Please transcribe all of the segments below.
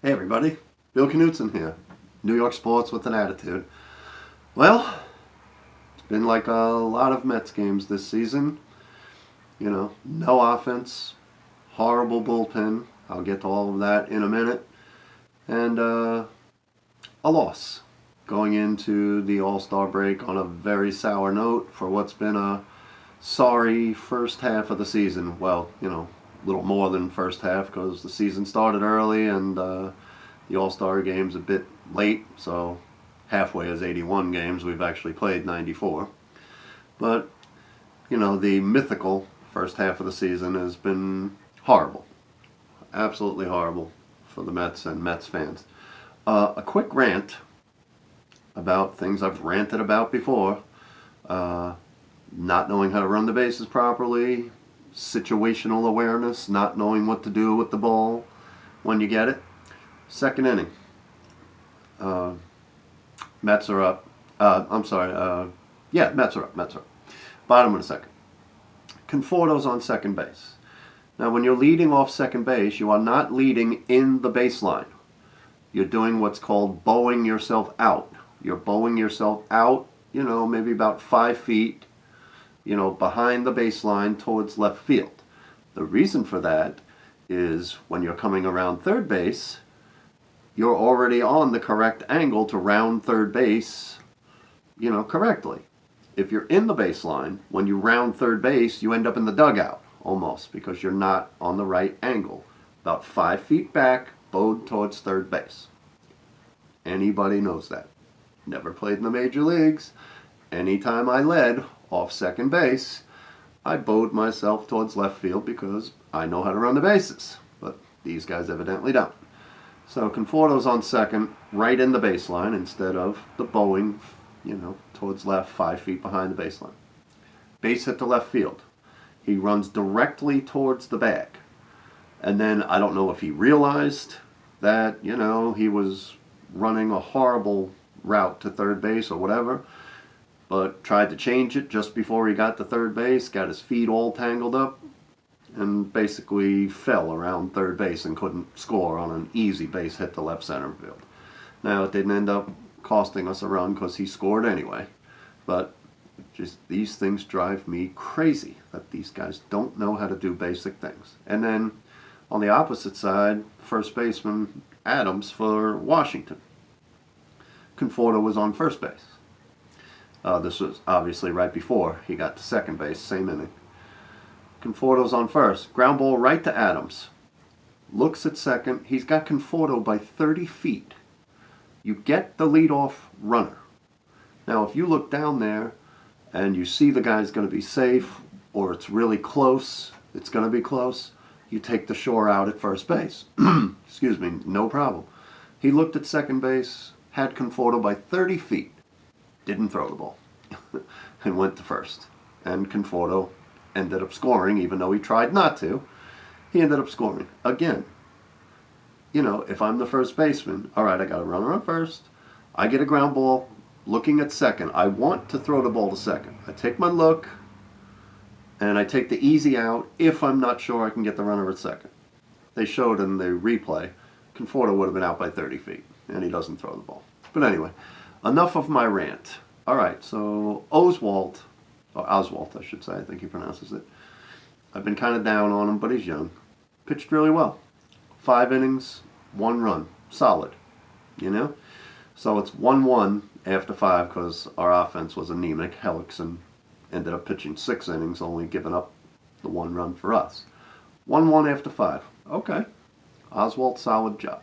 Hey everybody, Bill Knutson here. New York sports with an attitude. Well, it's been like a lot of Mets games this season. No offense, horrible bullpen. I'll get to all of that in a minute. And a loss going into the All-Star break on a very sour note for what's been a sorry first half of the season. Well, a little more than first half because the season started early and the All-Star game's a bit late, so halfway is 81 games. We've actually played 94. But, the mythical first half of the season has been horrible. Absolutely horrible for the Mets and Mets fans. A quick rant about things I've ranted about before. Not knowing how to run the bases properly, situational awareness, not knowing what to do with the ball when you get it. Second inning. Mets are up. I'm sorry. Mets are up. Mets are up. Bottom of the second. Conforto's on second base. Now, when you're leading off second base, you are not leading in the baseline. You're doing what's called bowing yourself out. You're bowing yourself out, maybe about 5 feet, behind the baseline towards left field. The reason for that is when you're coming around third base, you're already on the correct angle to round third base, correctly. If you're in the baseline, when you round third base, you end up in the dugout almost because you're not on the right angle. About 5 feet back, bowed towards third base. Anybody knows that. Never played in the major leagues. Anytime I led off second base, I bowed myself towards left field because I know how to run the bases. But these guys evidently don't. So Conforto's on second, right in the baseline instead of the bowing, towards left, 5 feet behind the baseline. Base hit to left field. He runs directly towards the bag. And then I don't know if he realized that, he was running a horrible route to third base or whatever, but tried to change it just before he got to third base, got his feet all tangled up, and basically fell around third base and couldn't score on an easy base hit to left center field. Now, it didn't end up costing us a run because he scored anyway, but just these things drive me crazy that these guys don't know how to do basic things. And then on the opposite side, first baseman Adams for Washington. Conforto was on first base. This was obviously right before he got to second base, same inning. Conforto's on first. Ground ball right to Adams. Looks at second. He's got Conforto by 30 feet. You get the leadoff runner. Now, if you look down there and you see the guy's going to be safe or it's really close, it's going to be close, you take the shore out at first base. Excuse me, no problem. He looked at second base, had Conforto by 30 feet, didn't throw the ball, and went to first. And Conforto ended up scoring, even though he tried not to. He ended up scoring. Again, if I'm the first baseman, all right, I got a runner on first. I get a ground ball looking at second. I want to throw the ball to second. I take my look, and I take the easy out if I'm not sure I can get the runner at second. They showed in the replay, Conforto would have been out by 30 feet, and he doesn't throw the ball. But anyway, enough of my rant. All right, so Oswalt, I should say, I think he pronounces it. I've been kind of down on him, but he's young. Pitched really well. 5 innings, 1 run. Solid, So it's 1-1 after 5 because our offense was anemic. Hellickson ended up pitching 6 innings, only giving up the 1 run for us. 1-1 after 5. Okay. Oswalt, solid job.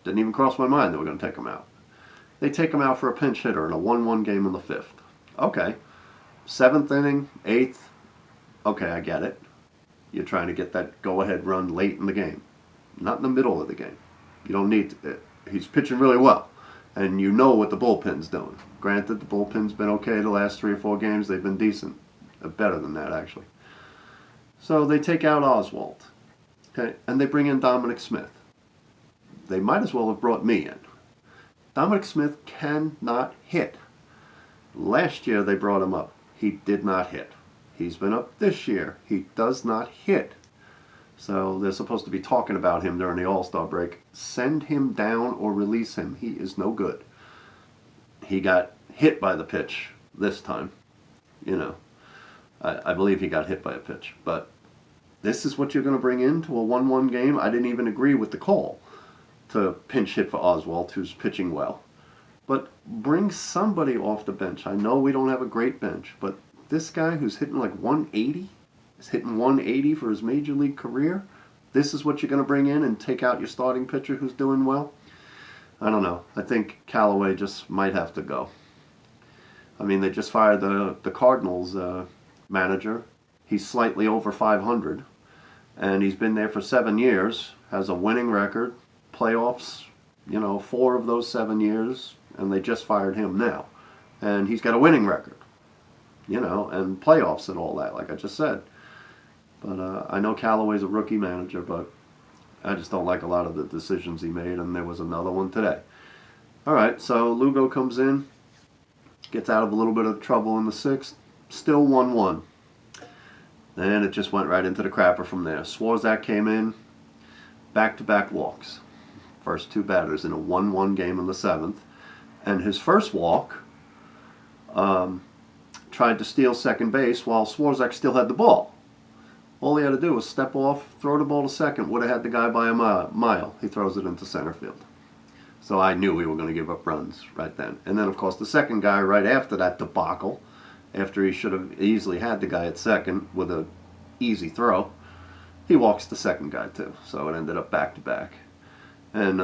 Didn't even cross my mind that we're going to take him out. They take him out for a pinch hitter in a 1-1 game in the 5th. Okay. 7th inning, 8th. Okay, I get it. You're trying to get that go-ahead run late in the game. Not in the middle of the game. You don't need to. He's pitching really well. And you know what the bullpen's doing. Granted, the bullpen's been okay the last 3 or 4 games. They've been decent. Better than that, actually. So they take out Oswalt. Okay, and they bring in Dominic Smith. They might as well have brought me in. Dominic Smith cannot hit. Last year they brought him up. He did not hit. He's been up this year. He does not hit. So they're supposed to be talking about him during the All-Star break. Send him down or release him. He is no good. He got hit by the pitch this time. You know, I believe he got hit by a pitch. But this is what you're going to bring into a 1-1 game? I didn't even agree with the call to pinch hit for Oswalt, who's pitching well. But bring somebody off the bench. I know we don't have a great bench, but this guy who's hitting like 180, is hitting 180 for his major league career. This is what you're going to bring in and take out your starting pitcher who's doing well? I don't know. I think Callaway just might have to go. I mean, they just fired the Cardinals manager. He's slightly over 500, and he's been there for 7 years, has a winning record, playoffs, 4 of those 7 years, and they just fired him now. And he's got a winning record, and playoffs and all that, like I just said. But I know Callaway's a rookie manager, but I just don't like a lot of the decisions he made, and there was another one today. All right, so Lugo comes in, gets out of a little bit of trouble in the 6th, still 1-1. And it just went right into the crapper from there. Swarzak came in, back-to-back walks. First 2 batters in a 1-1 game in the 7th. And his first walk tried to steal second base while Swarzak still had the ball. All he had to do was step off, throw the ball to second, would have had the guy by a mile. He throws it into center field. So I knew we were going to give up runs right then. And then, of course, the second guy right after that debacle, after he should have easily had the guy at second with an easy throw, he walks the second guy too. So it ended up back-to-back. And,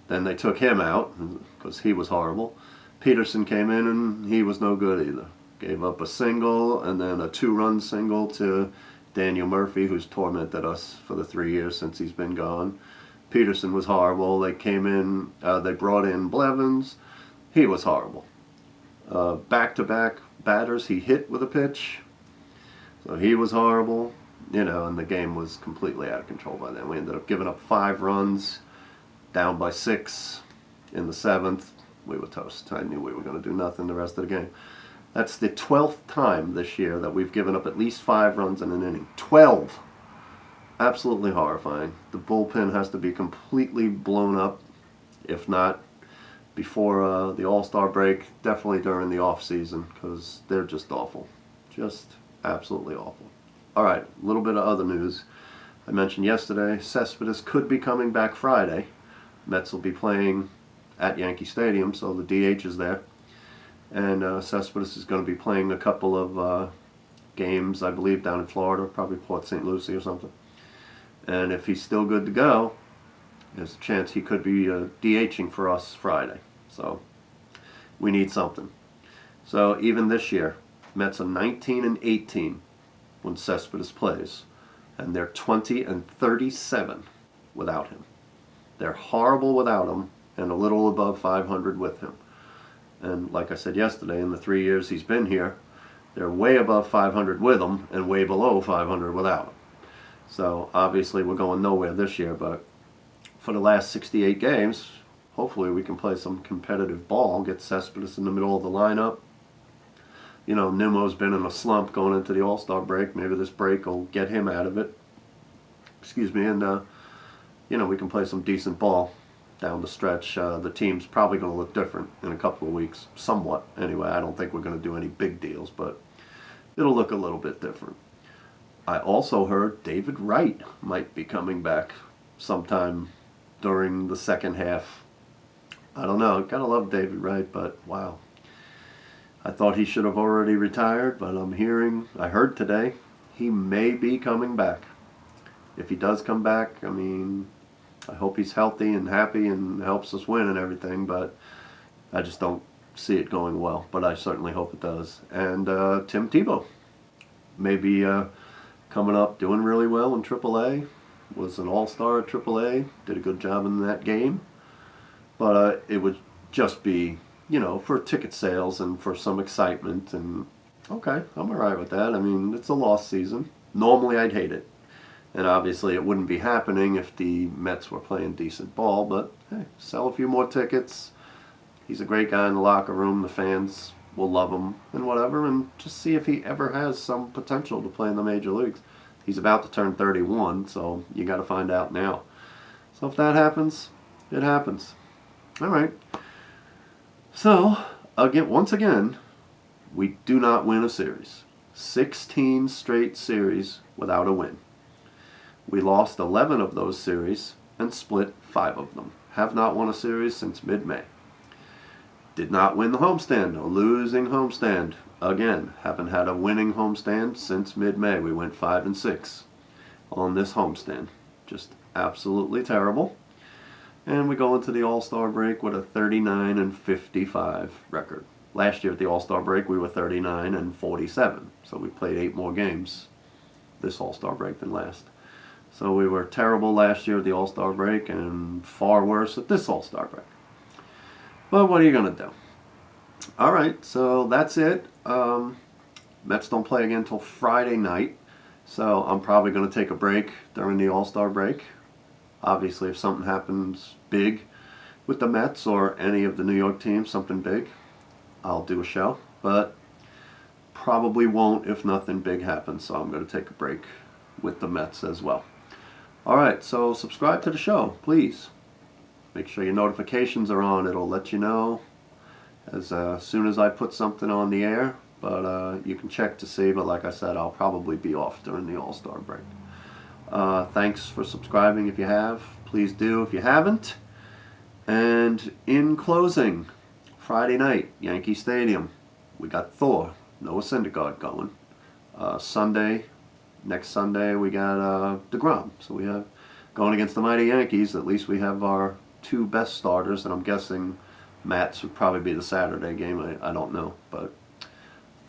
then they took him out because he was horrible. Peterson came in and he was no good either. Gave up a single and then a 2-run single to Daniel Murphy, who's tormented us for the 3 years since he's been gone. Peterson was horrible. They came in, they brought in Blevins. He was horrible. Back-to-back batters he hit with a pitch. So he was horrible. And the game was completely out of control by then. We ended up giving up 5 runs, down by 6 in the 7th. We were toast. I knew we were going to do nothing the rest of the game. That's the 12th time this year that we've given up at least 5 runs in an inning. 12! Absolutely horrifying. The bullpen has to be completely blown up, if not before the All-Star break, definitely during the off-season, because they're just awful. Just absolutely awful. All right, a little bit of other news. I mentioned yesterday, Cespedes could be coming back Friday. Mets will be playing at Yankee Stadium, so the DH is there. And Cespedes is going to be playing a couple of games, I believe, down in Florida, probably Port St. Lucie or something. And if he's still good to go, there's a chance he could be DHing for us Friday. So we need something. So even this year, Mets are 19-18 when Cespedes plays, and they're 20-37 without him. They're horrible without him, and a little above 500 with him. And like I said yesterday, in the 3 years he's been here, they're way above 500 with him and way below 500 without him. So obviously we're going nowhere this year, but for the last 68 games, hopefully we can play some competitive ball, get Cespedes in the middle of the lineup. Nimmo's been in a slump going into the All-Star break. Maybe this break will get him out of it. Excuse me, and we can play some decent ball down the stretch. The team's probably going to look different in a couple of weeks, somewhat. Anyway, I don't think we're going to do any big deals, but it'll look a little bit different. I also heard David Wright might be coming back sometime during the second half. I don't know. Gotta love David Wright, but wow. I thought he should have already retired, but I heard today, he may be coming back. If he does come back, I hope he's healthy and happy and helps us win and everything, but I just don't see it going well. But I certainly hope it does. And Tim Tebow may be coming up doing really well in AAA. Was an all-star at AAA. Did a good job in that game. But it would just be, for ticket sales and for some excitement. And okay, I'm all right with that. It's a lost season. Normally I'd hate it. And obviously it wouldn't be happening if the Mets were playing decent ball. But hey, sell a few more tickets. He's a great guy in the locker room. The fans will love him and whatever. And just see if he ever has some potential to play in the major leagues. He's about to turn 31, so you got to find out now. So if that happens, it happens. All right. So, once again, we do not win a series. 16 straight series without a win. We lost 11 of those series and split 5 of them. Have not won a series since mid-May. Did not win the homestand, a losing homestand. Again, haven't had a winning homestand since mid-May. We went 5-6 on this homestand. Just absolutely terrible. And we go into the All-Star break with a 39-55 record. Last year at the All-Star break, we were 39-47. So we played 8 more games this All-Star break than last. So we were terrible last year at the All-Star break and far worse at this All-Star break. But what are you going to do? All right, so that's it. Mets don't play again until Friday night. So I'm probably going to take a break during the All-Star break. Obviously, if something happens big with the Mets or any of the New York teams, something big, I'll do a show. But probably won't if nothing big happens. So I'm going to take a break with the Mets as well. All right, so subscribe to the show, please. Make sure your notifications are on. It'll let you know as soon as I put something on the air. But you can check to see. But like I said, I'll probably be off during the All-Star break. Thanks for subscribing if you have. Please do if you haven't. And in closing, Friday night, Yankee Stadium. We got Thor, Noah Syndergaard going. Next Sunday, we got DeGrom. So we have going against the mighty Yankees. At least we have our 2 best starters, and I'm guessing Matt's would probably be the Saturday game. I don't know, but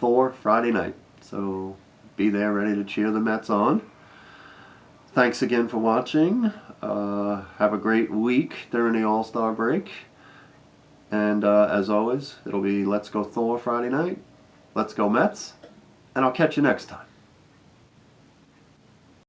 Thor Friday night. So be there ready to cheer the Mets on. Thanks again for watching. Have a great week during the All-Star break. And as always, it'll be Let's Go Thor Friday night. Let's go Mets. And I'll catch you next time.